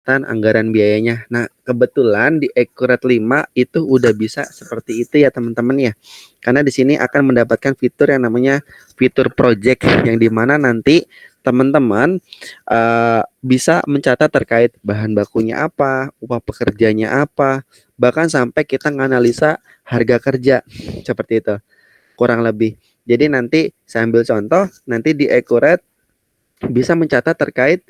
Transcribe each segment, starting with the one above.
anggaran biayanya. Nah, kebetulan di Accurate 5 itu udah bisa seperti itu ya teman-teman ya. Karena di sini akan mendapatkan fitur yang namanya fitur project yang dimana nanti teman-teman bisa mencatat terkait bahan bakunya apa, upah pekerjanya apa, bahkan sampai kita menganalisa harga kerja seperti itu kurang lebih. Jadi nanti saya ambil contoh, nanti di Accurate bisa mencatat terkait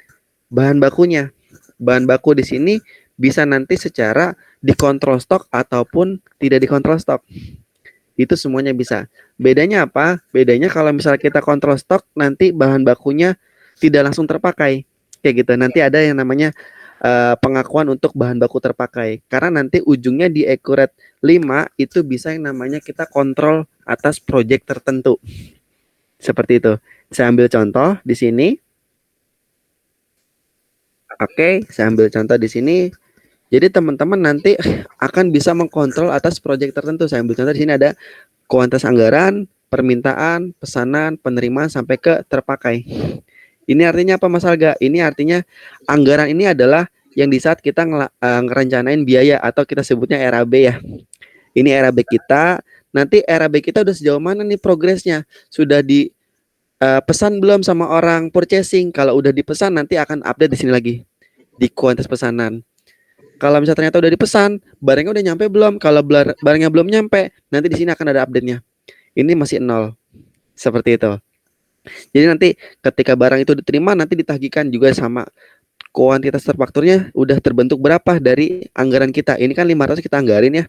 bahan bakunya. Bahan baku di sini bisa nanti secara dikontrol stok ataupun tidak dikontrol stok. Itu semuanya bisa. Bedanya apa? Bedanya kalau misalnya kita kontrol stok, nanti bahan bakunya tidak langsung terpakai. Kayak gitu. Nanti ada yang namanya pengakuan untuk bahan baku terpakai. Karena nanti ujungnya di Accurate 5 itu bisa yang namanya kita kontrol atas project tertentu. Seperti itu. Saya ambil contoh di sini. Oke, saya ambil contoh di sini. Jadi teman-teman nanti akan bisa mengkontrol atas proyek tertentu. Saya ambil contoh di sini ada kuantitas anggaran, permintaan, pesanan, penerimaan sampai ke terpakai. Ini artinya apa Mas Alga? Ini artinya anggaran ini adalah yang di saat kita ngerencanain biaya atau kita sebutnya RAB ya. Ini RAB kita. Nanti RAB kita udah sejauh mana nih progresnya? Sudah di pesan belum sama orang purchasing? Kalau udah dipesan nanti akan update di sini lagi di kuantitas pesanan. Kalau misalnya ternyata udah dipesan, barangnya udah nyampe belum? Kalau barangnya belum nyampe, nanti di sini akan ada update-nya. Ini masih 0. Seperti itu. Jadi nanti ketika barang itu diterima, nanti ditagihkan juga sama kuantitas terfakturnya udah terbentuk berapa dari anggaran kita. Ini kan 500 kita anggarin ya.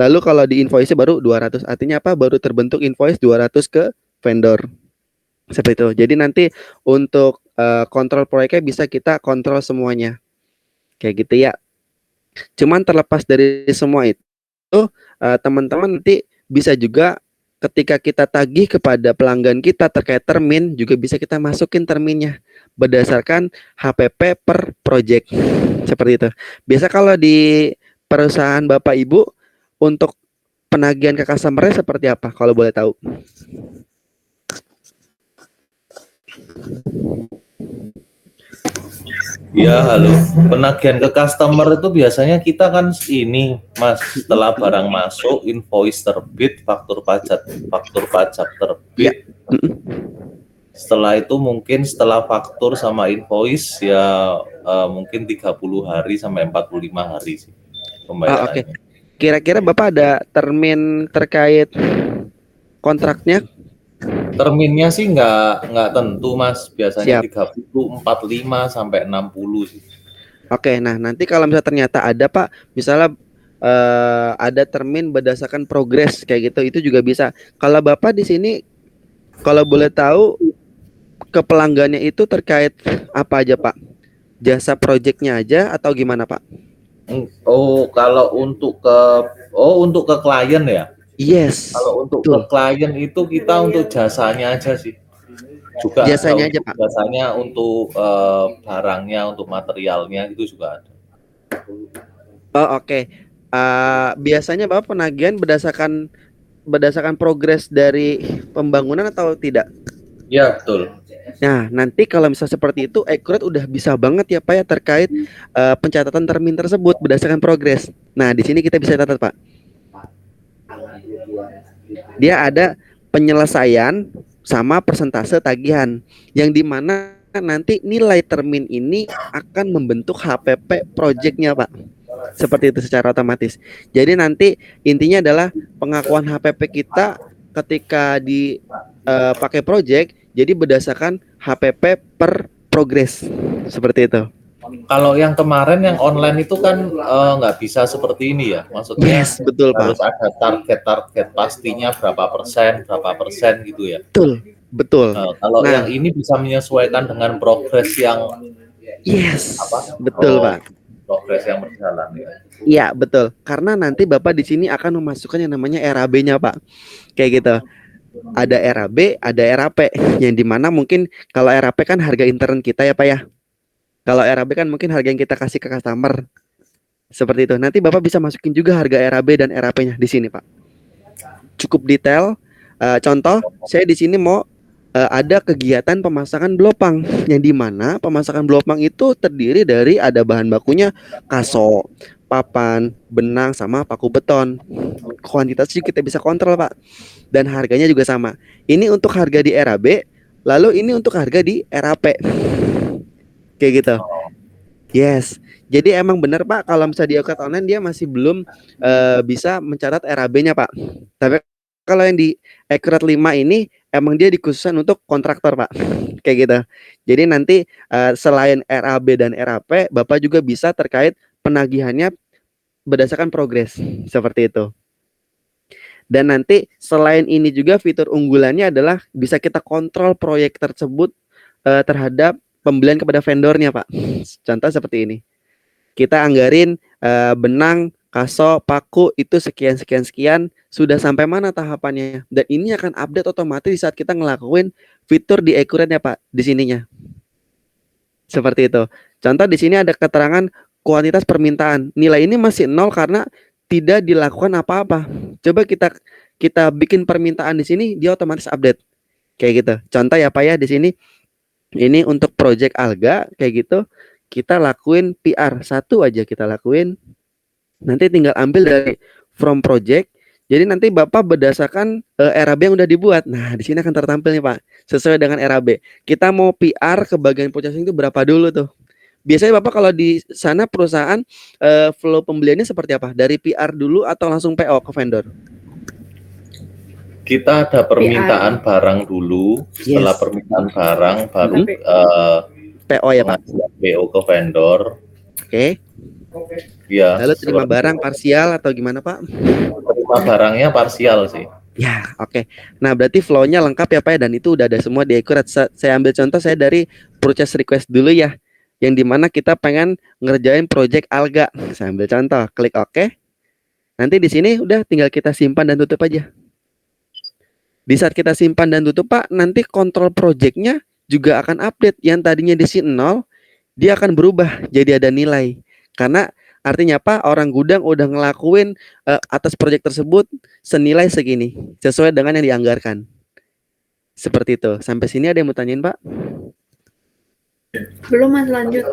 Lalu kalau di invoice baru 200. Artinya apa? Baru terbentuk invoice 200 ke vendor. Seperti itu. Jadi nanti untuk kontrol proyeknya bisa kita kontrol semuanya. Kayak gitu ya. Cuman terlepas dari semua itu, teman-teman nanti bisa juga ketika kita tagih kepada pelanggan kita terkait termin, juga bisa kita masukin terminnya berdasarkan HPP per project. Seperti itu. Biasa kalau di perusahaan Bapak Ibu untuk penagihan ke customer-nya seperti apa kalau boleh tahu? Ya, halo. Penagihan ke customer itu biasanya kita kan ini, Mas, setelah barang masuk, invoice terbit, faktur pajak terbit. Ya. Setelah itu mungkin setelah faktur sama invoice ya mungkin 30 hari sampai 45 hari sih pembayarannya. Oke. Kira-kira Bapak ada termin terkait kontraknya? Terminnya sih nggak tentu, Mas. Biasanya Siap. 30, 45 sampai 60 sih. Oke, nah nanti kalau misalnya ternyata ada Pak, misalnya ada termin berdasarkan progres kayak gitu, itu juga bisa. Kalau Bapak di sini, kalau boleh tahu ke pelanggannya itu terkait apa aja Pak? Jasa proyeknya aja atau gimana Pak? Oh, kalau untuk ke klien ya? Yes, Kalau untuk ke betul. klien itu kita untuk jasanya aja sih. Juga ada Jasanya aja untuk Pak. jasanya, untuk barangnya, untuk materialnya itu juga ada. Oh oke. Biasanya Bapak penagihan berdasarkan progres dari pembangunan atau tidak? Ya, betul. Nah, nanti kalau misalnya seperti itu, Accurate udah bisa banget ya Pak ya terkait pencatatan termin tersebut berdasarkan progres. Nah, di sini kita bisa catat Pak. Dia ada penyelesaian sama persentase tagihan yang dimana nanti nilai termin ini akan membentuk HPP projectnya Pak. Seperti itu secara otomatis. Jadi nanti intinya adalah pengakuan HPP kita ketika dipakai project, jadi berdasarkan HPP per progres. Seperti itu. Kalau yang kemarin yang online itu kan nggak bisa seperti ini ya. Maksudnya Yes, betul harus Pak. ada target pastinya berapa persen gitu ya. Betul, betul. Kalau Nah, yang ini bisa menyesuaikan dengan progres yang yes, apa? betul Pak. Progres yang berjalan ya. Iya, betul. Karena nanti Bapak di sini akan memasukkan yang namanya RAB-nya, Pak. Kayak gitu. Ada RAB, ada RAP. Yang dimana mungkin kalau RAP kan harga intern kita ya, Pak ya. Kalau RAB kan mungkin harga yang kita kasih ke customer. Seperti itu. Nanti Bapak bisa masukin juga harga RAB dan RAP-nya di sini, Pak. Cukup detail. Contoh, saya di sini mau ada kegiatan pemasakan blopang yang dimana pemasakan blopang itu terdiri dari ada bahan bakunya kaso, papan, benang sama paku beton. Kuantitasnya kita bisa kontrol Pak dan harganya juga sama. Ini untuk harga di RAB, lalu ini untuk harga di RAP. Kayak gitu. Yes. Jadi emang benar Pak kalau misalnya di Okat Online dia masih belum bisa mencatat RAB-nya Pak. Tapi kalau yang di Accurate 5 ini emang dia dikhususkan untuk kontraktor Pak. Kayak gitu. Jadi nanti selain RAB dan RAP, Bapak juga bisa terkait penagihannya berdasarkan progres seperti itu. Dan nanti selain ini juga fitur unggulannya adalah bisa kita kontrol proyek tersebut terhadap pembelian kepada vendornya Pak. Contoh seperti ini. Kita anggarin benang, kaso, paku itu sekian sekian sekian sudah sampai mana tahapannya dan ini akan update otomatis saat kita ngelakuin fitur di Accurate ya Pak di sininya. Seperti itu. Contoh di sini ada keterangan kuantitas permintaan. Nilai ini masih 0 karena tidak dilakukan apa-apa. Coba kita bikin permintaan di sini dia otomatis update. Kayak gitu. Contoh ya Pak ya di sini. Ini untuk project alga kayak gitu. Kita lakuin PR satu aja kita lakuin. Nanti tinggal ambil dari from project. Jadi nanti Bapak berdasarkan RAB yang udah dibuat. Nah, di sini akan tertampil nih Pak, sesuai dengan RAB. Kita mau PR ke bagian purchasing itu berapa dulu tuh? Biasanya Bapak kalau di sana perusahaan flow pembeliannya seperti apa? Dari PR dulu atau langsung PO ke vendor? Kita ada permintaan barang dulu, setelah permintaan barang baru PO ya Pak? PO ke vendor. Oke. Ya. Lalu terima barang parsial atau gimana Pak? Terima barangnya parsial sih. Ya, oke. Nah, berarti flow-nya lengkap ya Pak ya, dan itu udah ada semua di Accurate. Saya ambil contoh saya dari purchase request dulu ya. Yang dimana kita pengen ngerjain project alga. Saya ambil contoh, klik OK. Nanti di sini udah tinggal kita simpan dan tutup aja. Di saat kita simpan dan tutup Pak, nanti kontrol projectnya juga akan update. Yang tadinya di sini 0, dia akan berubah jadi ada nilai. Karena artinya apa? Orang gudang udah ngelakuin atas proyek tersebut senilai segini, sesuai dengan yang dianggarkan. Seperti itu. Sampai sini ada yang mau tanyain Pak? Belum Mas, lanjut.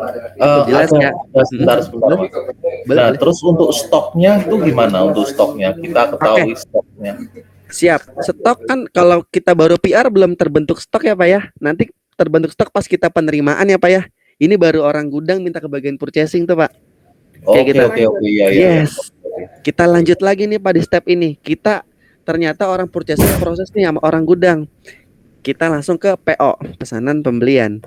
Jelas ya? Sebentar Mas. Nah, terus untuk stoknya itu gimana? Untuk stoknya kita ketahui stoknya. Siap. Stok kan kalau kita baru PR belum terbentuk stok ya Pak ya. Nanti terbentuk stok pas kita penerimaan ya Pak ya. Ini baru orang gudang minta ke bagian purchasing tuh Pak. Oke, iya. Yes. Kita lanjut lagi nih Pak di step ini. Kita ternyata orang purchasing proses nih sama orang gudang. Kita langsung ke PO, pesanan pembelian.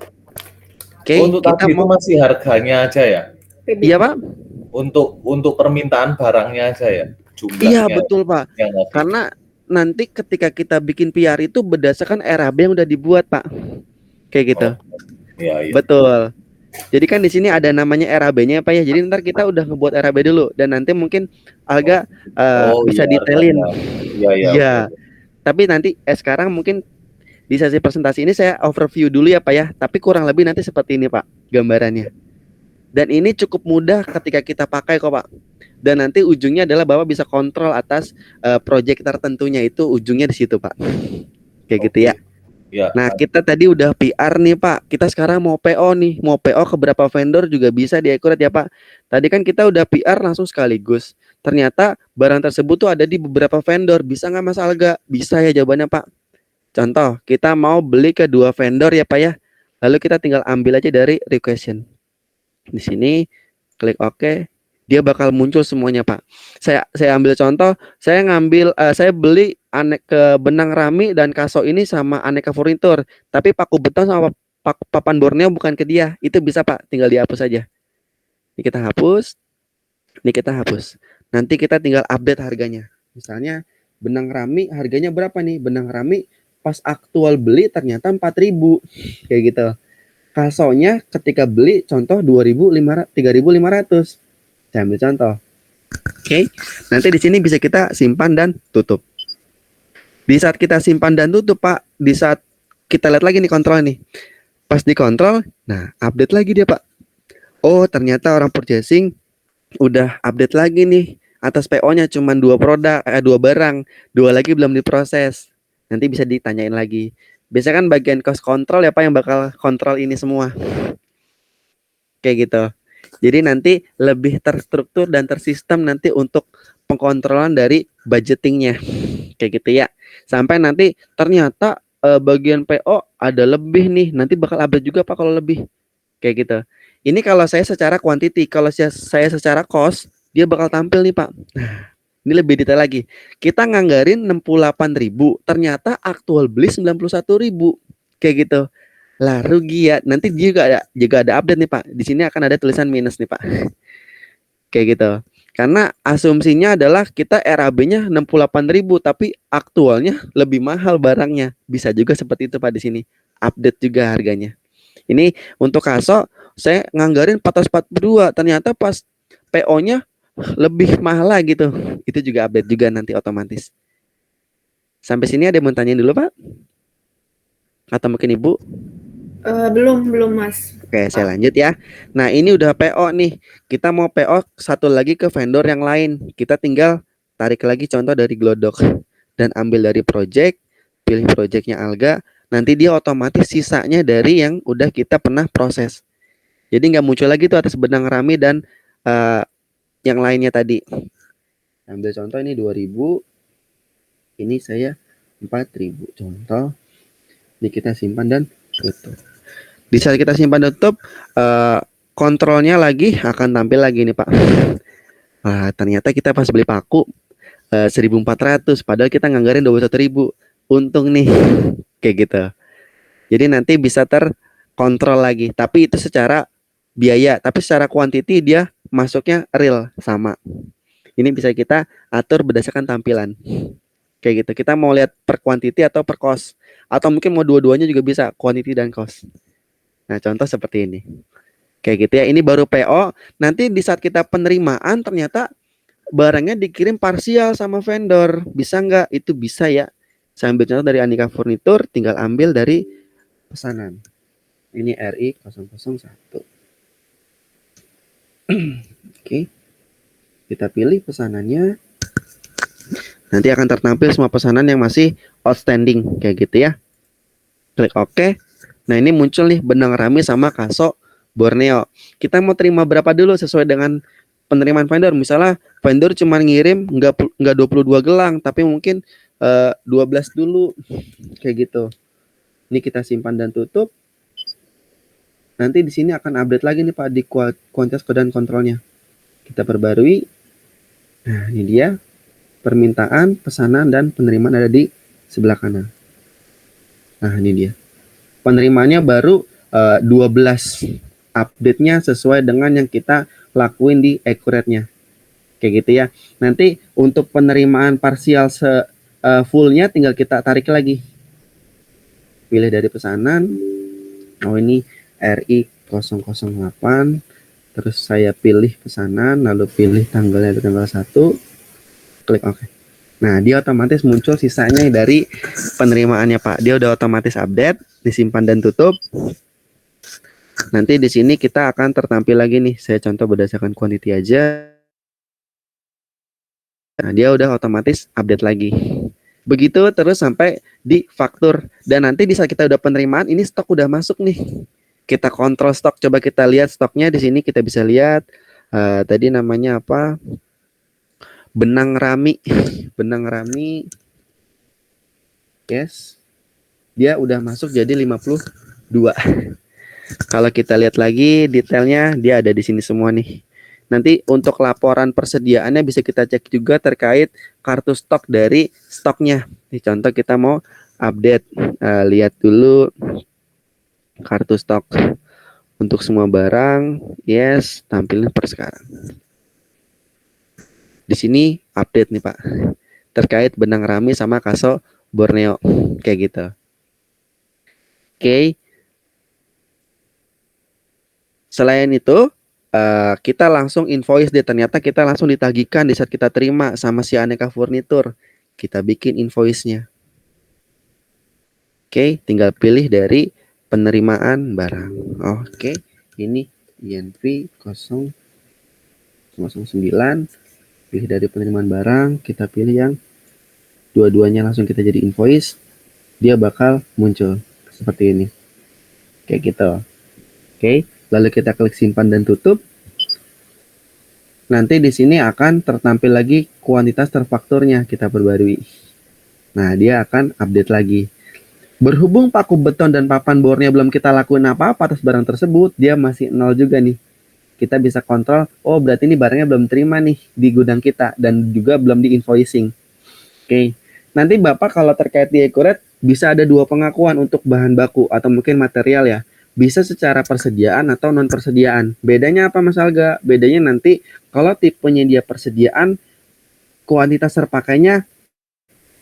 Oke, untuk kita tadi itu masih harganya aja ya? Iya Pak. Untuk permintaan barangnya aja ya? Jumlahnya. Iya betul Pak. Karena nanti ketika kita bikin PR itu berdasarkan RAB yang udah dibuat Pak. Kayak gitu. Iya. Betul. Jadi kan di sini ada namanya RAB-nya Pak ya. Jadi ntar kita udah ngebuat RAB dulu dan nanti mungkin agak bisa detailin. Iya. Tapi nanti sekarang mungkin di sesi presentasi ini saya overview dulu ya Pak ya. Tapi kurang lebih nanti seperti ini Pak gambarannya. Dan ini cukup mudah ketika kita pakai kok Pak. Dan nanti ujungnya adalah Bapak bisa kontrol atas project tertentunya itu ujungnya di situ Pak. Kayak gitu ya. Nah kita tadi udah PR nih Pak. Kita sekarang mau PO nih. Mau PO ke berapa vendor juga bisa di Accurate ya Pak. Tadi kan kita udah PR langsung sekaligus. Ternyata barang tersebut tuh ada di beberapa vendor. Bisa nggak Mas Alga? Bisa ya jawabannya Pak. Contoh kita mau beli ke 2 vendor ya Pak ya. Lalu kita tinggal ambil aja dari requestion. Di sini klik OK. Dia bakal muncul semuanya Pak. Saya ambil contoh, saya beli aneka benang rami dan kaso ini sama aneka furnitur, tapi paku beton sama papan Borneo bukan ke dia. Itu bisa Pak, tinggal dihapus aja. Ini kita hapus. Nanti kita tinggal update harganya. Misalnya benang rami harganya berapa nih? Benang rami pas aktual beli ternyata 4.000 kayak gitu. Kasonya ketika beli contoh 3.500. Saya ambil contoh. Oke. Nanti di sini bisa kita simpan dan tutup. Di saat kita simpan dan tutup Pak, di saat kita lihat lagi nih kontrol nih. Pas dikontrol, nah update lagi dia Pak. Oh ternyata orang purchasing udah update lagi nih. Atas PO-nya cuma 2 barang, 2 lagi belum diproses. Nanti bisa ditanyain lagi. Biasanya kan bagian cost control ya Pak yang bakal kontrol ini semua. Kayak gitu. Jadi nanti lebih terstruktur dan tersistem nanti untuk pengkontrolan dari budgetingnya. Kayak gitu ya. Sampai nanti ternyata bagian PO ada lebih nih. Nanti bakal update juga Pak kalau lebih. Kayak gitu. Ini kalau saya secara quantity, kalau saya secara cost, dia bakal tampil nih Pak. Ini lebih detail lagi. Kita nganggarin 68.000, ternyata aktual beli 91.000. Kayak gitu. Lah rugi ya. Nanti juga ada update nih Pak. Di sini akan ada tulisan minus nih Pak. Kayak gitu. Karena asumsinya adalah kita RAB-nya 68.000 tapi aktualnya lebih mahal barangnya. Bisa juga seperti itu Pak di sini. Update juga harganya. Ini untuk kaso saya nganggarin 442, ternyata pas PO-nya lebih mahal lah gitu. Itu juga update juga nanti otomatis. Sampai sini ada yang mau tanyain dulu Pak? Atau mungkin Ibu? Belum Mas. Oke, saya lanjut ya. Nah, ini udah PO nih. Kita mau PO satu lagi ke vendor yang lain. Kita tinggal tarik lagi contoh dari Glodok dan ambil dari project, pilih projectnya Alga. Nanti dia otomatis sisanya dari yang udah kita pernah proses. Jadi nggak muncul lagi tuh atas benang rami dan yang lainnya tadi. Ambil contoh ini 2000. Ini saya 4000 contoh. Ini kita simpan dan tutup. Di saat kita simpan dan tutup, kontrolnya lagi akan tampil lagi nih Pak. Ternyata kita pas beli paku 1.400, padahal kita nganggarin 21.000. Untung nih, kayak gitu. Jadi nanti bisa terkontrol lagi. Tapi itu secara biaya, tapi secara quantity dia masuknya real sama. Ini bisa kita atur berdasarkan tampilan. Kayak gitu. Kita mau lihat per quantity atau per cost, atau mungkin mau dua-duanya juga bisa, quantity dan cost. Nah, contoh seperti ini. Kayak gitu ya. Ini baru PO. Nanti di saat kita penerimaan ternyata barangnya dikirim parsial sama vendor. Bisa nggak? Itu bisa ya. Saya ambil contoh dari Andika Furnitur, tinggal ambil dari pesanan. Ini RI 001. Oke. Kita pilih pesanannya. Nanti akan tertampil semua pesanan yang masih outstanding kayak gitu ya. Klik OK. Nah, ini muncul nih benang rami sama kaso Borneo. Kita mau terima berapa dulu sesuai dengan penerimaan vendor. Misalnya vendor cuma ngirim enggak 22 gelang, tapi mungkin 12 dulu kayak gitu. Ini kita simpan dan tutup. Nanti di sini akan update lagi nih Pak di kuantitas dan kontrolnya. Kita perbarui. Nah, ini dia permintaan, pesanan, dan penerimaan ada di sebelah kanan. Nah, ini dia. Penerimaannya baru 12. Update-nya sesuai dengan yang kita lakuin di accurate-nya. Kayak gitu ya. Nanti untuk penerimaan parsial full-nya tinggal kita tarik lagi. Pilih dari pesanan. Oh, ini RI 008. Terus saya pilih pesanan, lalu pilih tanggalnya tanggal 1. Klik OK. Nah, dia otomatis muncul sisanya dari penerimaannya Pak. Dia udah otomatis update, disimpan dan tutup. Nanti di sini kita akan tertampil lagi nih. Saya contoh berdasarkan quantity aja. Nah, dia udah otomatis update lagi. Begitu terus sampai di faktur. Dan nanti di saat kita udah penerimaan, ini stok udah masuk nih. Kita kontrol stok, coba kita lihat stoknya di sini kita bisa lihat tadi namanya apa? Benang rami. Benang rami. Yes. Dia udah masuk jadi 52. Kalau kita lihat lagi detailnya dia ada di sini semua nih. Nanti untuk laporan persediaannya bisa kita cek juga terkait kartu stok dari stoknya. Di contoh kita mau update, lihat dulu kartu stok untuk semua barang. Yes, tampilnya per sekarang. Di sini update nih Pak terkait benang rami sama kaso Borneo kayak gitu. Oke. Selain itu kita langsung invoice deh. Ternyata kita langsung ditagihkan di saat kita terima sama si Aneka Furnitur. Kita bikin invoice-nya. Oke, tinggal pilih dari penerimaan barang. Oke, ini INV 009. Pilih dari penerimaan barang, kita pilih yang dua-duanya langsung kita jadi invoice. dia bakal muncul seperti ini. Kayak gitu. Oke, lalu kita klik simpan dan tutup. Nanti di sini akan tertampil lagi kuantitas terfakturnya, kita perbarui. Nah, dia akan update lagi. Berhubung paku beton dan papan bornya belum kita lakuin apa-apa atas barang tersebut, dia masih 0 juga nih. Kita bisa kontrol, oh berarti ini barangnya belum terima nih di gudang kita dan juga belum di invoicing. Oke, nanti Bapak kalau terkait di Accurate bisa ada 2 pengakuan untuk bahan baku atau mungkin material ya. Bisa secara persediaan atau non persediaan. Bedanya apa Mas Alga? Bedanya nanti kalau tipenya dia persediaan, kuantitas terpakainya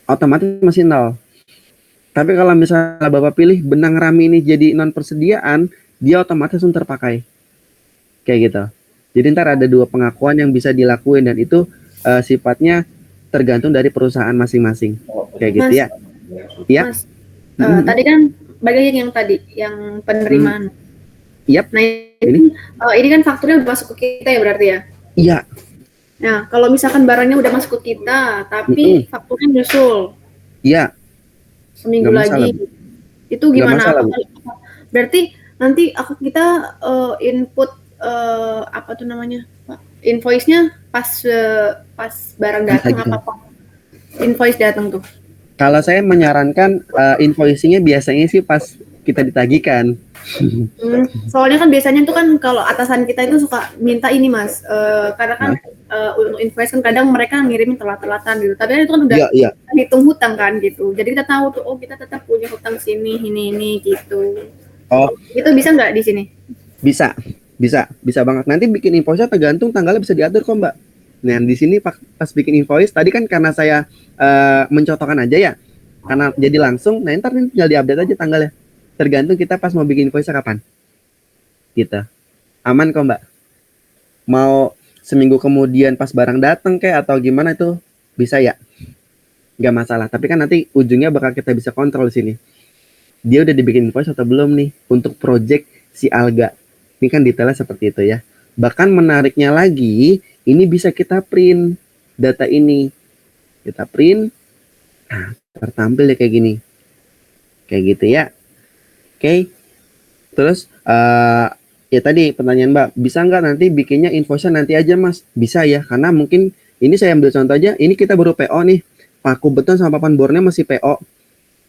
otomatis masih 0. Tapi kalau misalnya Bapak pilih benang rami ini jadi non persediaan, dia otomatis langsung terpakai. Kayak gitu. Jadi ntar ada 2 pengakuan yang bisa dilakuin dan itu sifatnya tergantung dari perusahaan masing-masing. Kayak gitu Mas, ya. Iya. Mas, tadi kan bagian yang tadi, yang penerimaan. Yap. Nah ini kan fakturnya udah masuk ke kita ya berarti ya? Iya. Nah kalau misalkan barangnya udah masuk ke kita, tapi fakturnya nyusul. Iya. Seminggu lagi. Itu gimana? Masalah, berarti nanti kita input apa tuh namanya? Invoice-nya pas barang datang apa invoice datang tuh? Kalau saya menyarankan invoicing-nya biasanya sih pas kita ditagihkan. Soalnya kan biasanya tuh kan kalau atasan kita itu suka minta ini Mas, karena kan untuk invoice kan kadang mereka ngirimin telat-telatan gitu. Tapi itu kan udah hitung hutang kan gitu. Jadi kita tahu tuh, oh kita tetap punya hutang sini, ini gitu. Oh, itu bisa nggak di sini? Bisa banget. Nanti bikin invoice-nya tergantung tanggalnya bisa diatur kok Mbak. Nah di sini pas bikin invoice tadi kan karena saya mencontohkan aja ya, karena jadi langsung. Nah ntar tinggal diupdate aja tanggalnya. Tergantung kita pas mau bikin invoice kapan. Gitu. Aman kok Mbak. Mau seminggu kemudian pas barang datang kayak atau gimana itu bisa ya. Nggak masalah. Tapi kan nanti ujungnya bakal kita bisa kontrol di sini. Dia udah dibikin invoice atau belum nih untuk project si Alga. Ini kan detailnya seperti itu ya. Bahkan menariknya lagi, ini bisa kita print data ini. Kita print, nah, tertampil ya kayak gini. Kayak gitu ya. Oke. Terus, ya tadi pertanyaan Mbak, bisa nggak nanti bikinnya invoice-nya nanti aja Mas? Bisa ya, karena mungkin ini saya ambil contoh aja, ini kita baru PO nih. Paku beton sama papan bornya masih PO.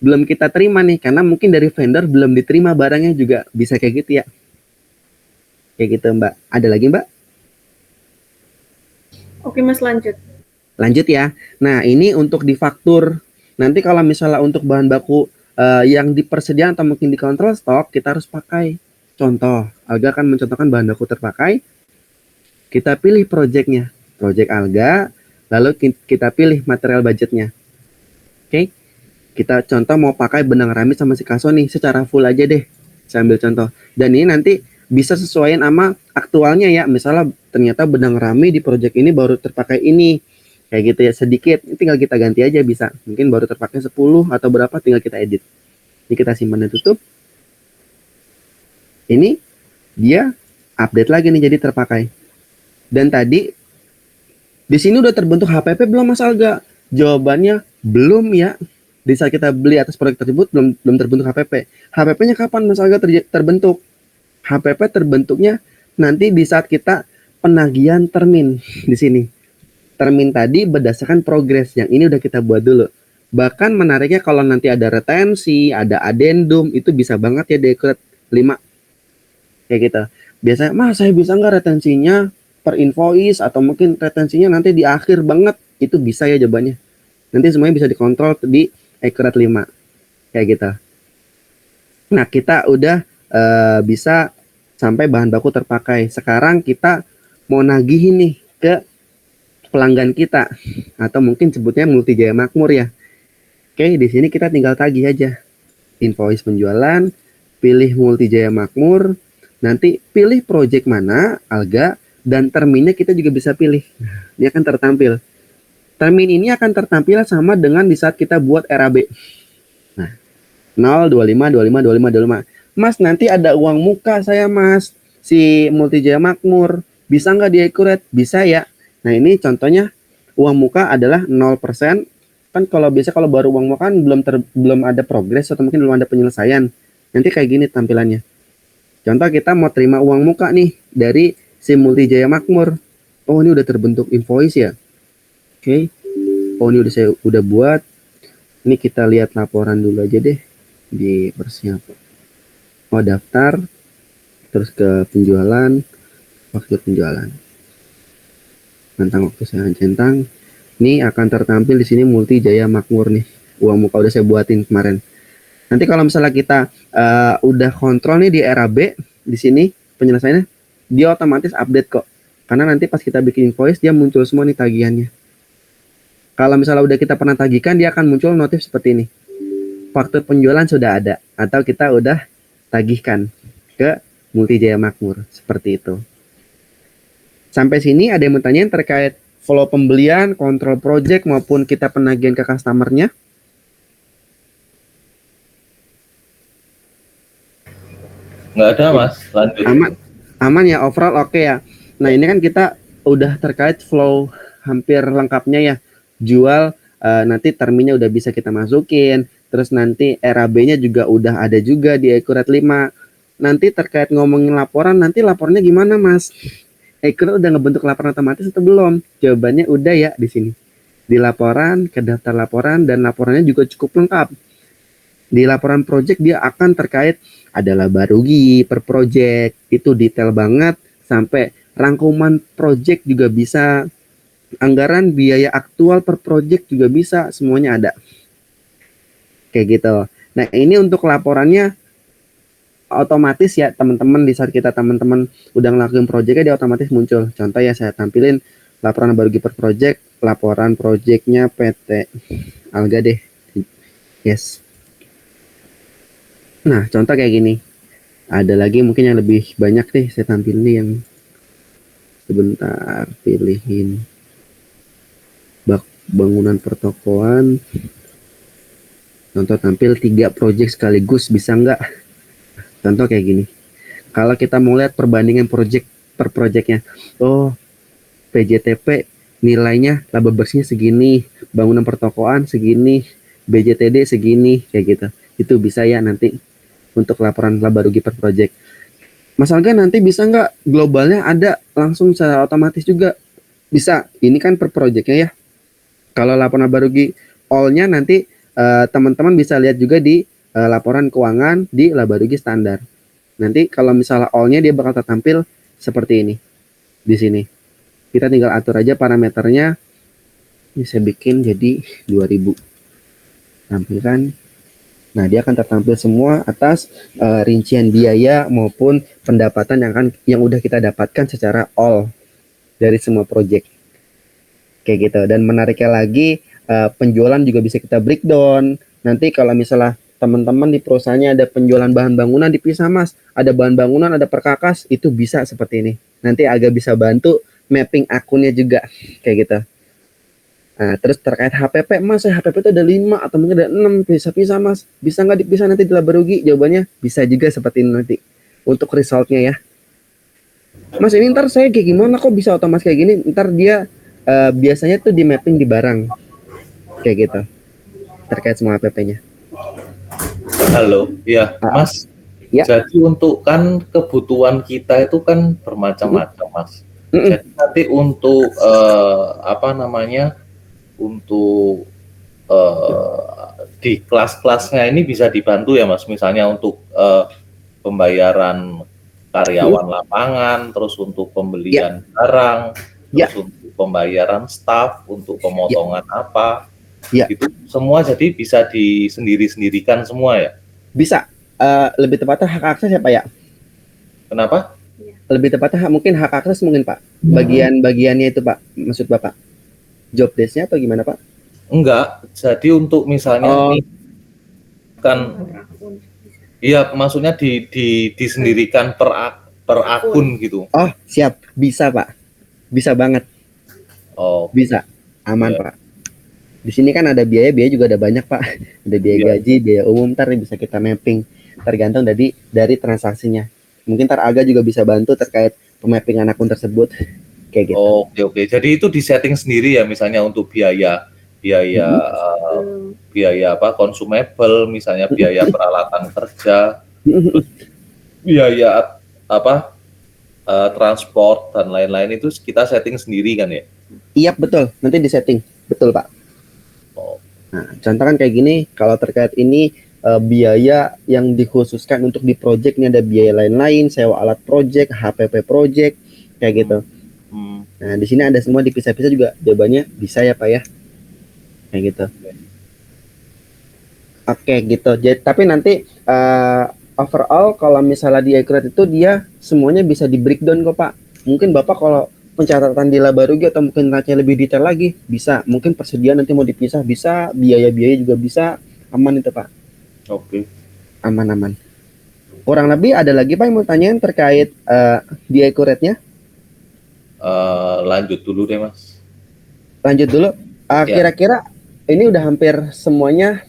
Belum kita terima nih, karena mungkin dari vendor belum diterima barangnya juga bisa kayak gitu ya. Kayak gitu Mbak. Ada lagi Mbak? Oke Mas, lanjut ya. Nah ini untuk di faktur. Nanti kalau misalnya untuk bahan baku yang di persediaan atau mungkin di kontrol stok, kita harus pakai. Contoh, Alga akan mencontohkan bahan baku terpakai. Kita pilih projectnya, project Alga, lalu kita pilih material budgetnya. Oke, kita contoh mau pakai benang rami sama si kaso nih, secara full aja deh. Saya ambil contoh. Dan ini nanti bisa sesuaiin sama aktualnya ya. Misalnya ternyata benang rami di project ini baru terpakai ini. Kayak gitu ya, sedikit. Ini tinggal kita ganti aja bisa. Mungkin baru terpakai 10 atau berapa, tinggal kita edit. Ini kita simpan dan tutup. Ini dia update lagi nih jadi terpakai. Dan tadi di sini udah terbentuk HPP belum Mas Alga? Jawabannya belum ya. Di saat kita beli atas proyek tersebut belum terbentuk HPP. HPP-nya kapan Mas Alga terbentuk? HPP terbentuknya nanti di saat kita penagihan termin di sini. Termin tadi berdasarkan progres, yang ini udah kita buat dulu. Bahkan menariknya kalau nanti ada retensi, ada addendum, itu bisa banget ya di Accurate 5. Kayak gitu. Biasanya, Mas saya bisa nggak retensinya per invoice atau mungkin retensinya nanti di akhir banget? Itu bisa ya jawabannya. Nanti semuanya bisa dikontrol di Accurate 5. Kayak gitu. Nah kita udah bisa sampai bahan baku terpakai. Sekarang kita mau nagihin nih ke pelanggan kita atau mungkin sebutnya Multi Jaya Makmur ya. Oke, di sini kita tinggal tagih aja. Invoice penjualan, pilih Multi Jaya Makmur, nanti pilih project mana, Alga, dan terminnya kita juga bisa pilih. Dia akan tertampil. Termin ini akan tertampil sama dengan di saat kita buat RAB. Nah, 0, 25, 25, 25, 25. Mas, nanti ada uang muka saya Mas, si Multi Jaya Makmur. Bisa nggak di Accurate? Bisa ya. Nah ini contohnya uang muka adalah 0% Kan kalau biasa kalau baru uang muka kan belum ada progres atau mungkin belum ada penyelesaian. Nanti kayak gini tampilannya. Contoh kita mau terima uang muka nih dari si Multi Jaya Makmur. Oh, ini udah terbentuk invoice ya. Oke. Oh, ini saya udah buat. Ini kita lihat laporan dulu aja deh di persiapan. Oh, daftar, terus ke penjualan, waktu penjualan. Tentang waktu saya centang. Ini akan tertampil di sini Multi Jaya Makmur nih. Uang muka udah saya buatin kemarin. Nanti kalau misalnya kita udah kontrol nih di RAB di sini penyelesaiannya, dia otomatis update kok. Karena nanti pas kita bikin invoice dia muncul semua nih tagihannya. Kalau misalnya udah kita pernah tagihkan, dia akan muncul notif seperti ini. Faktur penjualan sudah ada atau kita udah tagihkan ke Multi Jaya Makmur seperti itu. Sampai sini ada yang mau tanyain terkait flow pembelian, kontrol project maupun kita penagihan ke customer-nya? Nggak ada Mas, lanjut. Aman ya, overall oke ya. Nah ini kan kita udah terkait flow hampir lengkapnya ya. Jual nanti terminnya udah bisa kita masukin, terus nanti RAB-nya juga udah ada juga di Accurate 5. Nanti terkait ngomongin laporan, nanti laporannya gimana Mas? Accurate udah ngebentuk laporan otomatis atau belum? Jawabannya udah ya di sini. Di laporan, ke daftar laporan, dan laporannya juga cukup lengkap. Di laporan project dia akan terkait ada laba rugi per project, itu detail banget, sampai rangkuman project juga bisa, anggaran biaya aktual per project juga bisa, semuanya ada. Kayak gitu. Nah ini untuk laporannya otomatis ya teman-teman, di saat kita teman-teman udah ngelakuin projectnya dia otomatis muncul. Contoh ya saya tampilin laporan laba rugi per project, laporan projectnya PT Alga deh. Yes. Nah contoh kayak gini. Ada lagi mungkin yang lebih banyak deh saya tampilin nih yang sebentar pilihin. Bangunan pertokoan. Contoh tampil 3 project sekaligus bisa nggak? Contoh kayak gini. Kalau kita mau lihat perbandingan project per projectnya. Oh, PJTP nilainya laba bersihnya segini, bangunan pertokoan segini, BJTD segini, kayak gitu. Itu bisa ya nanti untuk laporan laba rugi per project. Mas Alga nanti bisa nggak globalnya ada langsung secara otomatis juga? Bisa. Ini kan per projectnya ya. Kalau laporan laba rugi all-nya nanti teman-teman bisa lihat juga di laporan keuangan di laba rugi standar. Nanti kalau misalnya all-nya dia bakal tertampil seperti ini di sini. Kita tinggal atur aja parameternya. Ini saya bikin jadi 2000. Tampilkan. Nah, dia akan tertampil semua atas rincian biaya maupun pendapatan yang udah kita dapatkan secara all dari semua project. Kayak gitu. Dan menariknya lagi, penjualan juga bisa kita breakdown. Nanti kalau misalnya teman-teman di perusahaannya ada penjualan bahan bangunan dipisah Mas, ada bahan bangunan, ada perkakas, itu bisa seperti ini. Nanti agak bisa bantu mapping akunnya juga kayak gitu. Nah, terus terkait HPP Mas, HPP itu ada 5 atau mungkin ada 6, bisa pisah Mas, bisa nggak dipisah nanti di laba rugi? Jawabannya bisa juga seperti ini nanti untuk resultnya ya. Mas ini ntar saya kayak gimana kok bisa otomatis kayak gini? Ntar dia biasanya tuh di mapping di barang kayak gitu terkait semua HPP-nya. Halo, ya Mas. Ya. Jadi untuk kan kebutuhan kita itu kan bermacam-macam Mas. Jadi nanti untuk untuk di kelas-kelasnya ini bisa dibantu ya Mas. Misalnya untuk pembayaran karyawan lapangan, terus untuk pembelian barang, terus untuk pembayaran staff, untuk pemotongan apa. Itu semua jadi bisa disendiri-sendirikan semua ya? Bisa. Lebih tepatnya hak akses ya Pak ya? Kenapa? Lebih tepatnya mungkin hak akses mungkin Pak. Bagian-bagiannya itu Pak, maksud Bapak. Job desk-nya atau gimana Pak? Enggak. Jadi untuk misalnya ini kan iya maksudnya disendirikan per akun gitu. Oh, siap. Bisa Pak. Bisa banget. Oh. Bisa. Aman Pak. Di sini kan ada biaya juga ada banyak Pak. Ada biaya gaji, biaya umum, ntar bisa kita mapping tergantung dari transaksinya. Mungkin ntar Aga juga bisa bantu terkait pemappingan akun tersebut kayak gitu. Oke. Jadi itu di setting sendiri ya misalnya untuk biaya biaya consumable, misalnya biaya peralatan kerja, terus biaya transport dan lain-lain itu kita setting sendiri kan ya? Iya betul, nanti di setting, betul Pak. Nah, contoh kan kayak gini, kalau terkait ini biaya yang dikhususkan untuk di project ini ada biaya lain-lain, sewa alat project, HPP project, kayak gitu. Nah, di sini ada semua dipisah-pisah juga, jawabannya bisa ya Pak ya, kayak gitu. Oke gitu. Jadi, tapi nanti overall kalau misalnya di Accurate itu dia semuanya bisa di breakdown kok Pak. Mungkin Bapak kalau pencatatan di laba rugi atau mungkin nanya lebih detail lagi bisa, mungkin persediaan nanti mau dipisah bisa, biaya-biaya juga bisa, aman itu Pak. Oke. Aman-aman. Kurang lebih ada lagi Pak yang mau tanyain terkait di Accurate-nya? Lanjut dulu deh Mas. Lanjut dulu. Kira-kira ini udah hampir semuanya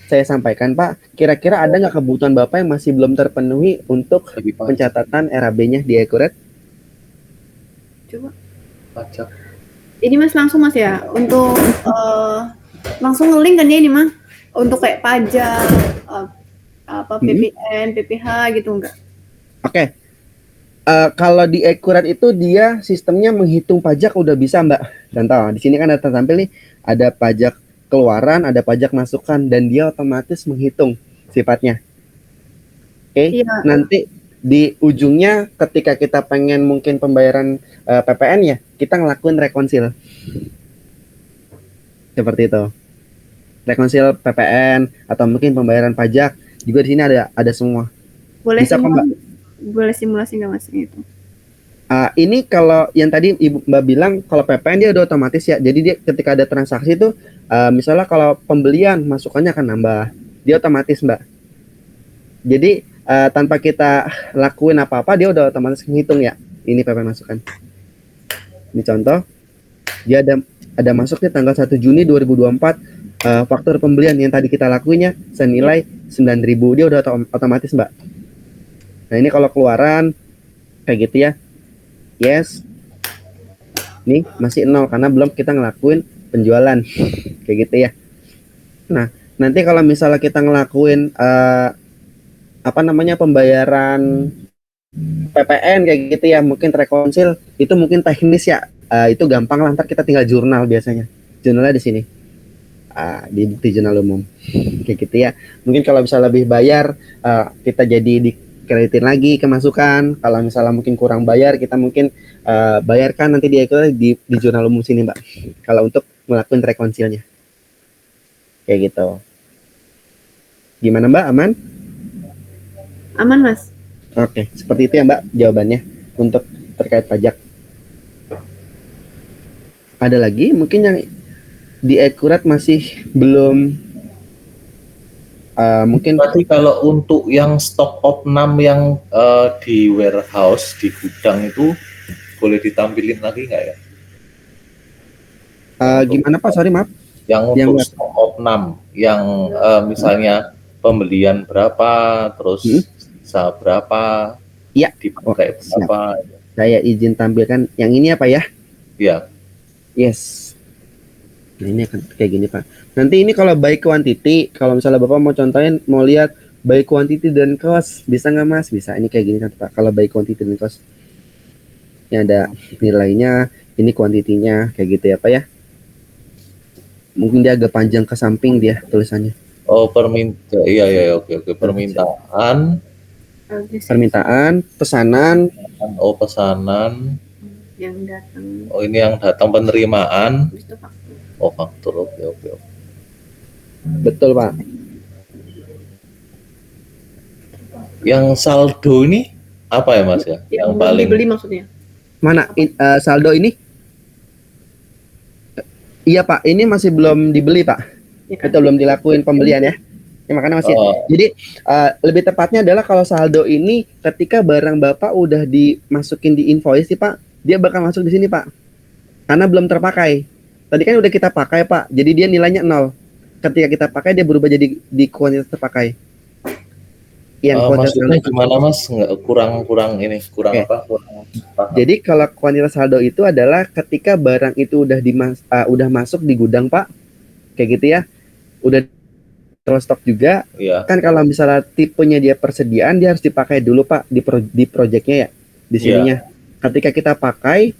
saya sampaikan Pak. Kira-kira ada nggak kebutuhan Bapak yang masih belum terpenuhi untuk pencatatan RAB-nya di Accurate? Coba. Pajak. Ini Mas langsung Mas ya untuk langsung nge-link kan ya ini Mas untuk kayak pajak PPN, PPH gitu enggak? Oke. Kalau di Accurate itu dia sistemnya menghitung pajak udah bisa Mbak. Contoh di sini kan ada tampil nih, ada pajak keluaran, ada pajak masukan dan dia otomatis menghitung sifatnya. Oke. Nanti di ujungnya ketika kita pengen mungkin pembayaran PPN ya, kita ngelakuin rekonsil. Seperti itu. Rekonsil PPN atau mungkin pembayaran pajak juga di sini ada semua. Boleh bisa Mbak? Boleh simulasi nggak Mas itu? Ini kalau yang tadi Ibu Mbak bilang kalau PPN dia udah otomatis ya. Jadi dia ketika ada transaksi itu misalnya kalau pembelian masukannya akan nambah. Dia otomatis Mbak. Jadi tanpa kita lakuin apa-apa dia udah otomatis menghitung ya. Ini PPN masukan. Ini contoh. Dia ada masuk di tanggal 1 Juni 2024 faktur pembelian yang tadi kita lakuinnya senilai 9.000. Dia udah otomatis Mbak. Nah ini kalau keluaran kayak gitu ya. Yes. Nih masih 0 karena belum kita ngelakuin penjualan. Kayak gitu ya. Nah, nanti kalau misalnya kita ngelakuin pembayaran PPN kayak gitu ya, mungkin rekonsil itu mungkin teknis ya. Itu gampang lah, ntar kita tinggal jurnal biasanya. Jurnalnya di sini. Di bukti jurnal umum. Kayak gitu ya. Mungkin kalau bisa lebih bayar kita jadi dikreditin lagi kemasukan. Kalau misalnya mungkin kurang bayar, kita mungkin bayarkan nanti di jurnal umum sini Mbak. Kalau untuk melakukan rekonsilnya. Kayak gitu. Gimana Mbak, aman? Aman Mas. Oke, seperti itu ya Mbak jawabannya untuk terkait pajak. Ada lagi mungkin yang di Accurate masih belum mungkin. Berarti kalau untuk yang stok opnam yang di warehouse di gudang itu boleh ditampilin lagi nggak ya? Gimana Pak? Sorry maaf. Yang untuk stok opnam yang misalnya pembelian berapa, terus sisa berapa, ya dipakai berapa. Saya izin tampilkan yang ini apa ya? Ya. Yes. Nah ini akan kayak gini Pak. Nanti ini kalau by quantity, kalau misalnya Bapak mau contohin, mau lihat by quantity dan cost, bisa nggak Mas? Bisa. Ini kayak gini kan Pak. Kalau by quantity dan cost, ini ada nilainya, ini kuantitinya, kayak gitu ya Pak ya. Mungkin dia agak panjang ke samping dia tulisannya. Oh iya oke permintaan, pesanan. Oh pesanan. Yang datang. Oh ini yang datang penerimaan. Oh faktur oke. Betul Pak. Yang saldo ini apa ya Mas ya? Yang paling dibeli maksudnya? Mana saldo ini? Iya Pak, ini masih belum dibeli Pak. Ya, kan? Kita belum dilakuin pembelian ya. Makanya masih. Jadi lebih tepatnya adalah kalau saldo ini ketika barang Bapak udah dimasukin di invoice sih Pak, dia bakal masuk di sini Pak. Karena belum terpakai. Tadi kan udah kita pakai Pak, jadi dia nilainya 0. Ketika kita pakai dia berubah jadi di kuantitas terpakai. Maksudnya gimana Mas? Kurang ini, kurang apa? Kurang paham. Jadi kalau kuantitas saldo itu adalah ketika barang itu udah masuk di gudang Pak, kayak gitu ya, udah terus stok juga. Iya. Kan kalau misalnya tipenya dia persediaan, dia harus dipakai dulu Pak di projectnya ya, di sininya. Ketika kita pakai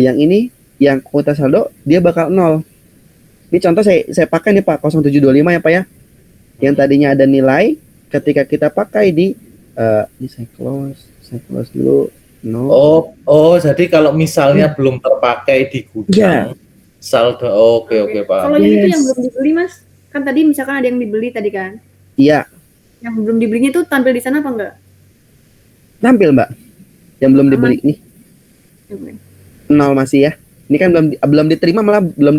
yang ini, yang kuota saldo, dia bakal 0. Ini contoh saya pakai nih Pak, 0725 ya Pak ya. Yang tadinya ada nilai, ketika kita pakai ini saya close dulu. No. Jadi kalau misalnya belum terpakai di gudang, saldo. Oke, Pak. Kalau yang itu yang belum dibeli Mas, kan tadi misalkan ada yang dibeli tadi kan? Iya. Yang belum dibelinya itu tampil di sana apa enggak? Tampil Mbak. Yang belum dibeli nih. 0 masih ya. Ini kan belum diterima, malah belum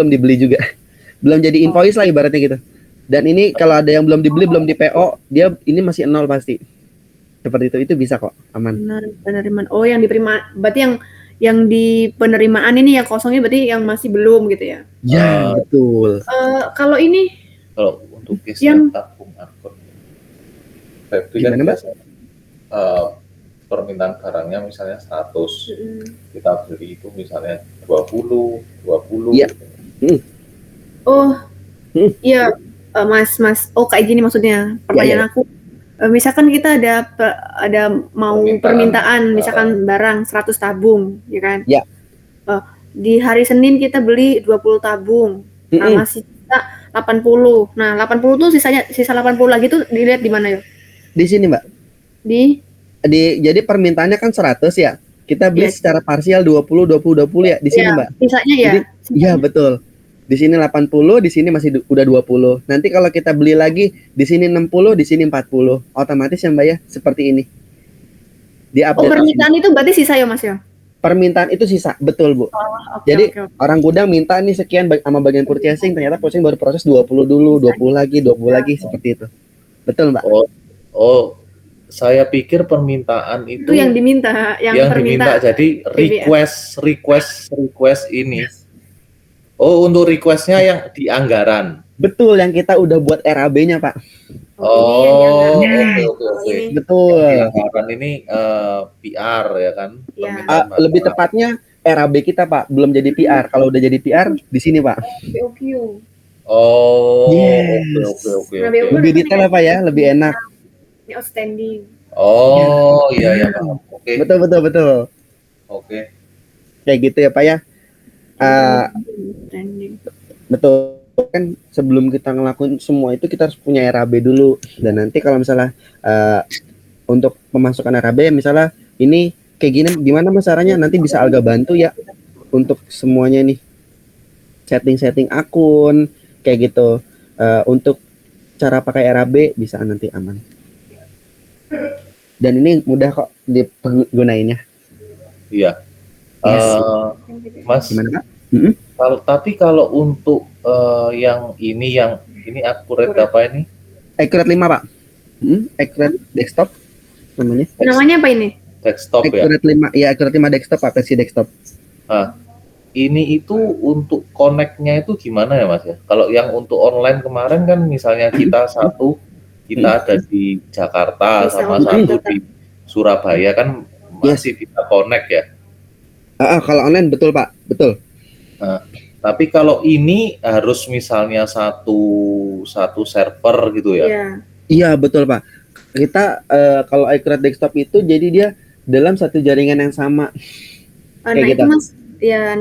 dibeli juga. Belum jadi invoice lah ibaratnya gitu. Dan ini kalau ada yang belum dibeli, belum di PO, dia ini masih 0 pasti. Seperti itu bisa kok, aman. Penerimaan. Oh, yang diterima, berarti yang di penerimaan ini yang kosongnya berarti yang masih belum gitu ya? Ya, betul. Kalau untuk yang tabung akun, gimana Mbak? Permintaan barangnya misalnya 100, kita beli itu misalnya 20. Iya. Iya, Mas. Oh, kayak gini maksudnya. Pertanyaan aku. Misalkan kita ada mau permintaan misalkan barang 100 tabung, ya kan? Ya. Di hari Senin kita beli 20 tabung. Nah, masih sisa 80. Nah, 80 tuh sisa 80 lagi tuh dilihat di mana ya? Di sini, Mbak. Jadi permintaannya kan 100 ya. Kita beli secara parsial 20 ya di sini, Mbak. Sisanya ya. Iya, betul. Di sini 80, di sini masih udah 20. Nanti kalau kita beli lagi, di sini 60, di sini 40. Otomatis ya Mbak ya, seperti ini. Permintaan itu berarti sisa ya Mas ya? Permintaan itu sisa, betul Bu. Jadi orang gudang minta nih sekian sama bagian purchasing, ternyata purchasing baru proses 20 dulu, 20 lagi, seperti itu. Betul Mbak? Saya pikir permintaan itu yang diminta, yang diminta. Jadi request ini. Untuk requestnya yang di anggaran. Betul, yang kita udah buat RAB-nya Pak. Oke. Betul. Anggaran ini PR ya kan? Lebih tepatnya RAB kita Pak, belum jadi PR. Kalau udah jadi PR di sini Pak. Oke. Lebih detail Pak ya, lebih enak. Ini outstanding. Iya Pak. Oke. Betul. Oke. Kayak gitu ya Pak ya. Betul kan, sebelum kita ngelakuin semua itu kita harus punya RAB dulu. Dan nanti kalau misalnya untuk pemasukan RAB misalnya ini kayak gini, gimana Mas caranya, nanti bisa Alga bantu ya untuk semuanya nih, setting akun kayak gitu. Untuk cara pakai RAB bisa nanti aman. Dan ini mudah kok digunainnya. Iya. Mas, gimana Pak? Kalau untuk yang ini Accurate apa ini? Accurate 5 Pak. Accurate desktop namanya. Namanya apa ini? Desktop Accurate 5. Ya, Accurate 5 desktop, versi desktop. Ini itu untuk connect-nya itu gimana ya Mas ya? Kalau yang untuk online kemarin kan misalnya kita ada di Jakarta sama satu di Surabaya kan masih bisa connect ya? Kalau online betul Pak, betul. Tapi kalau ini harus misalnya satu server gitu ya? Iya betul Pak. Kita kalau Accurate desktop itu jadi dia dalam satu jaringan yang sama. Itu Mas,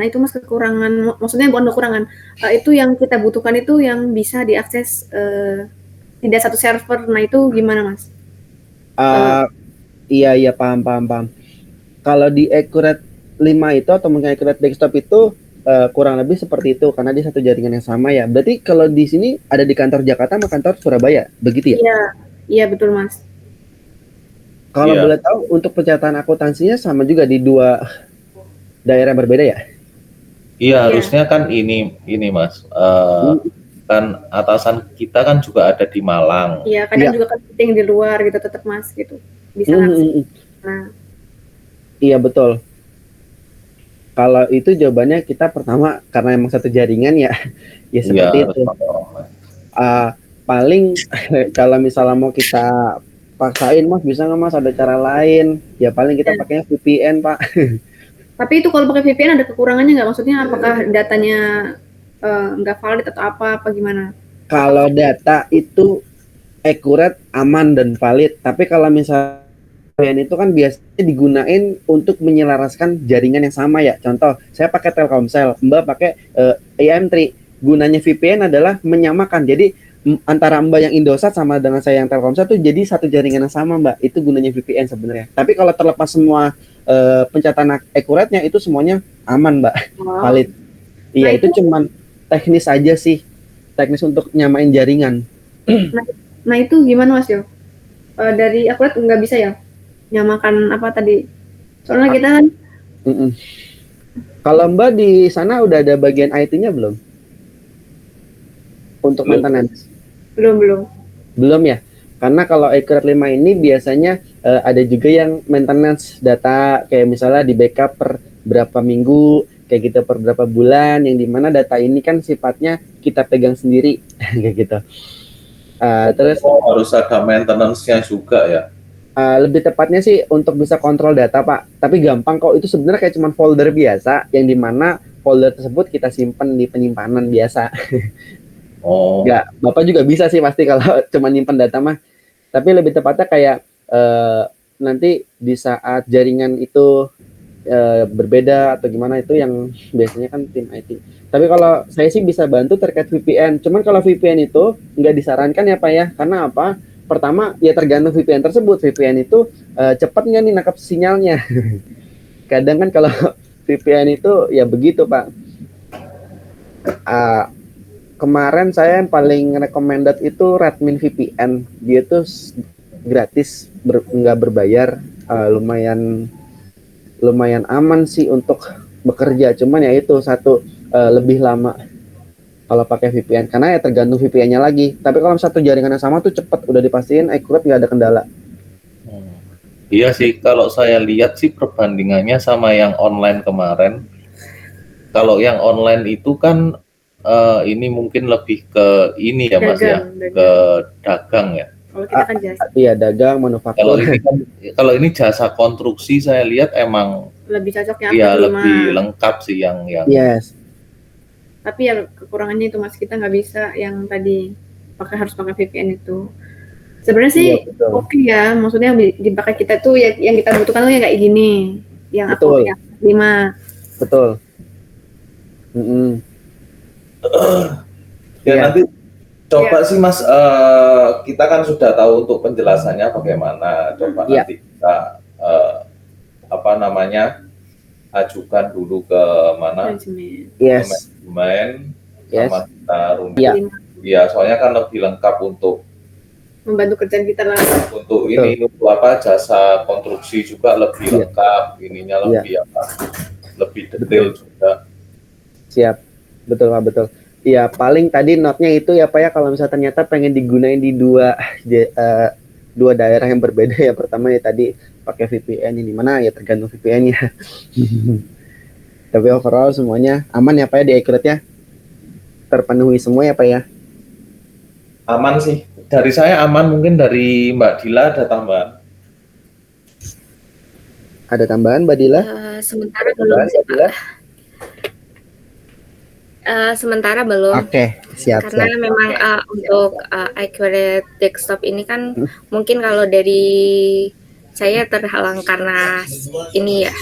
itu Mas kekurangan, maksudnya bukan kekurangan. Itu yang kita butuhkan itu yang bisa diakses tidak satu server. Nah itu gimana Mas? Iya paham. Kalau di Accurate 5 itu atau mungkin Accurate desktop itu kurang lebih seperti itu karena dia satu jaringan yang sama ya. Berarti kalau di sini ada di kantor Jakarta sama kantor Surabaya, begitu ya? Iya betul Mas. Kalau boleh tahu untuk pencatatan akuntansinya sama juga di 2 daerah berbeda ya? Iya, harusnya kan ini Mas. Kan atasan kita kan juga ada di Malang. Iya, kadang juga kan meeting di luar gitu tetap Mas gitu. Bisa langsung. Iya betul. Kalau itu jawabannya kita pertama karena emang satu jaringan ya seperti itu. Paling kalau misalnya mau kita paksain Mas, bisa nggak Mas ada cara lain? Ya paling kita pakainya VPN Pak. Tapi itu kalau pakai VPN ada kekurangannya nggak? Maksudnya apakah datanya nggak valid atau apa gimana? Kalau data itu akurat, aman dan valid, tapi kalau misalnya VPN itu kan biasanya digunain untuk menyelaraskan jaringan yang sama ya. Contoh, saya pakai Telkomsel, Mbak pakai IM3. Gunanya VPN adalah menyamakan. Jadi antara Mbak yang Indosat sama dengan saya yang Telkomsel tuh jadi satu jaringan yang sama, Mbak. Itu gunanya VPN sebenarnya. Tapi kalau terlepas semua pencatatan akuratnya itu semuanya aman, Mbak. Valid. Iya, itu cuman teknis aja sih. Teknis untuk nyamain jaringan. Nah itu gimana Mas Yo? Dari akurat nggak bisa ya? Nyamakan apa tadi? Soalnya kita kan kalau Mbak di sana udah ada bagian IT-nya belum? Untuk maintenance? Belum ya? Karena kalau Accurate 5 ini biasanya ada juga yang maintenance data, kayak misalnya di backup per berapa minggu, kayak gitu per berapa bulan, yang dimana data ini kan sifatnya kita pegang sendiri, kayak gitu. Terus harus ada maintenance-nya juga ya? Lebih tepatnya sih untuk bisa kontrol data, Pak. Tapi gampang kok, itu sebenarnya kayak cuman folder biasa, yang dimana folder tersebut kita simpan di penyimpanan biasa. Oh. Ya, Bapak juga bisa sih pasti kalau cuma nyimpan data mah. Tapi lebih tepatnya kayak nanti di saat jaringan itu berbeda atau gimana, itu yang biasanya kan tim IT. Tapi kalau saya sih bisa bantu terkait VPN. Cuman kalau VPN itu nggak disarankan ya Pak ya. Karena apa? Pertama ya tergantung VPN tersebut. VPN itu cepat nggak nih nangkap sinyalnya. Kadang kan kalau VPN itu ya begitu Pak. Kemarin saya yang paling recommended itu Redmi VPN. Dia tuh gratis, nggak berbayar, lumayan aman sih untuk bekerja. Cuman ya itu satu lebih lama kalau pakai VPN, karena ya tergantung VPN-nya lagi. Tapi kalau satu jaringan yang sama tuh cepat, udah dipastiin akurat, nggak ada kendala. Iya sih, kalau saya lihat sih perbandingannya sama yang online kemarin. Kalau yang online itu kan ini mungkin lebih ke ini ya Mas ya, ke dagang ya. Kalau kita kan jasa. Iya, dagang, manufaktur. Kalau ini jasa konstruksi, saya lihat emang lebih cocoknya ya lebih lengkap sih yang Yes. Tapi ya kekurangannya itu Mas, kita nggak bisa yang tadi harus pakai VPN itu. Sebenarnya sih oke ya, maksudnya dipakai kita tuh ya, yang kita butuhkan tuh yang kayak gini, yang aku yang 5. Betul. Ya nanti coba sih Mas, kita kan sudah tahu untuk penjelasannya bagaimana. Coba nanti kita ajukan dulu ke mana? Manajemen, sama kita runding. Ya, soalnya kan lebih lengkap untuk membantu kerjaan kita lah. Untuk ini, untuk jasa konstruksi juga lebih lengkap, ininya lebih lebih detail juga. Siap, betul Pak, betul. Ya paling tadi note-nya itu ya Pak ya, kalau misalnya ternyata pengen digunain di dua daerah yang berbeda ya. Pertama ya tadi pakai VPN, ini mana ya tergantung VPN-nya. Tapi overall semuanya aman ya Pak ya, di Accurate ya? Terpenuhi semua ya Pak ya? Aman sih, dari saya aman. Mungkin dari Mbak Dila ada tambahan? Ada tambahan Mbak Dila? Sementara belum sih Pak. Sementara belum. Oke, siap. Karena memang untuk Accurate Desktop ini kan mungkin kalau dari saya terhalang karena ini ya